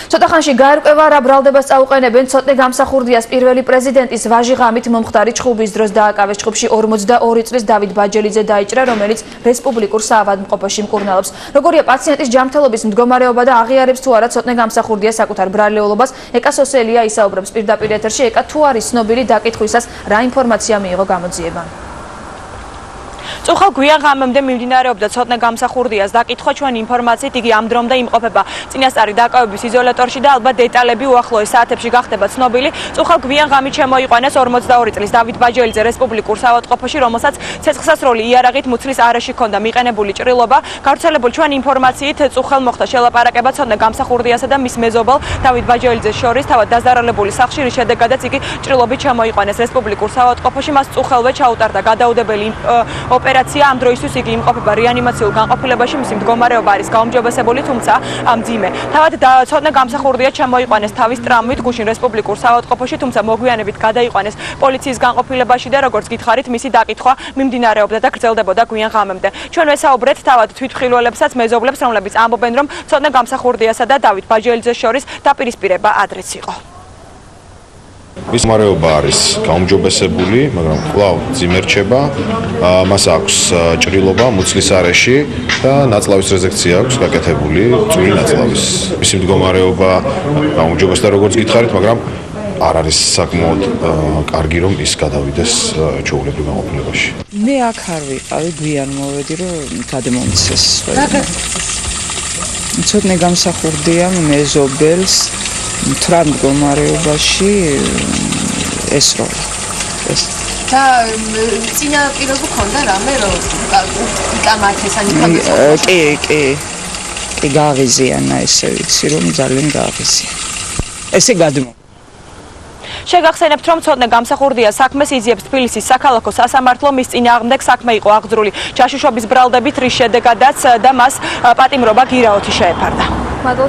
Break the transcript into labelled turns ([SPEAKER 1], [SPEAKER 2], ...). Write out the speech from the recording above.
[SPEAKER 1] ცოტა ხანში გაერკვევა რა ბრალდებას წაუყენებენ ცოტნე გამსახურდიას პირველი პრეზიდენტის ვაჟი ღამით მომხდარი ჩხუბის დროს დააკავეს. ჩხუბში 42 წლის დავით ბაჯელიძე დაიჭრა, რომელიც რესპუბლიკურ საავადმყოფოში მკურნალობს. როგორია პაციენტის ჯანმრთელობის მდგომარეობა და აღიარებს თუ არა ცოტნე გამსახურდია საკუთარ ბრალეულობას, ეკა სოსელია ისაუბრებს პირდაპირ ეთერში. ეკა თუ არის ცნობილი დაკითხვისას რა ინფორმაცია მიიღო გამოძიებამ?
[SPEAKER 2] წუხალ გვიან ღამემდე მიმდინარეობდა ცოტნე გამსახურდიას დაკითხვა. ჩვენ ინფორმაციით იგი ამ დრომდე იმყოფება წინასწარი დაკავების იზოლატორში და ალბათ დეტალები უახლოეს საათებში გახდება ცნობილი. წუხალ გვიან ღამით შემოიყვანეს 42 წლის დავით ბაჯელიძე რესპუბლიკურ საავადმყოფოში, რომელსაც ცეცხლსასროლი იარაღით მუცლის არეში ჰქონდა მიყენებული ჭრილობა. გავრცელებული ჩვენ ინფორმაციით წუხალ მოხდა შელაპარაკება ცოტნე გამსახურდიასა და მის მეზობელ დავით ბაჯელიძეს შორის, თავად დაზარალებული სახლში, რის შედეგადაც იგი ჭრილობით შემოიყვანეს რესპუბლიკურ საავადმყოფოში. მას წუხელვე ჩაუტარდა გადაუდებელი ოპერაცია. ამ დროისთვის იგი იმყოფება რეანიმაციულ განყოფილებაში, მისი მდგომარეობა არის გაუმჯობესებული, თუმცა მძიმე. თავად ცოტნე გამსახურდია შემოიყვანეს თავის ტრამვით გუშინ რესპუბლიკურ საავადმყოფოში, თუმცა მოგვიანებით გადაიყვანეს პოლიციის განყოფილებაში და როგორც გითხარით, მისი დაკითხვა მიმდინარეობდა და გრძელდებოდა გვიან ღამემდე. ჩვენ ვესაუბრეთ თავად თვითმხილველებსაც, მეზობლებს, რომლებიც ამბობენ, რომ ცოტნე გამსახურდიასა და დავით ბაჯელიძეს შორის დაპირისპირება ადრეც იყო.
[SPEAKER 3] მის მდგომარეობა არის გაუმჯობესებული, მაგრამ კვლავ მძიმე რჩება. მას აქვს ჭრილობა მუცლის არეში და ნაწლავის რეზექცია აქვს გაკეთებული, წვრილი ნაწლავის. მისი მდგომარეობა გაუმჯობესდა, როგორც გითხარით, მაგრამ არ არის საკმაოდ კარგი, რომ ის გადავიდეს ჩვეულებრივ განყოფილებაში.
[SPEAKER 4] მე აქ არ ვიყავი, გვიან მოვედი, რომ გადმომცეს. ცოტნე გამსახურდია მეზობელს თრა მდგომარეობაში ესროლა.
[SPEAKER 5] და წინაპირობა ქონდა რამე რომ იკამათეს ან იკამათეს?
[SPEAKER 4] კი, გააღიზიანა, ესე ვიცი, რომ ძალიან გააღიზიანა. ესე გადმო.
[SPEAKER 2] შეგახსენებთ, რომ ცოტნე გამსახურდია საქმეს იძიებს თბილისის საქალაქო სასამართლო. მის წინააღმდეგ საქმე იყო აღძრული ჯაშუშობის ბრალდებით, რის შედეგადაც და მას პატიმრობა გირაოთი შეეფარდა.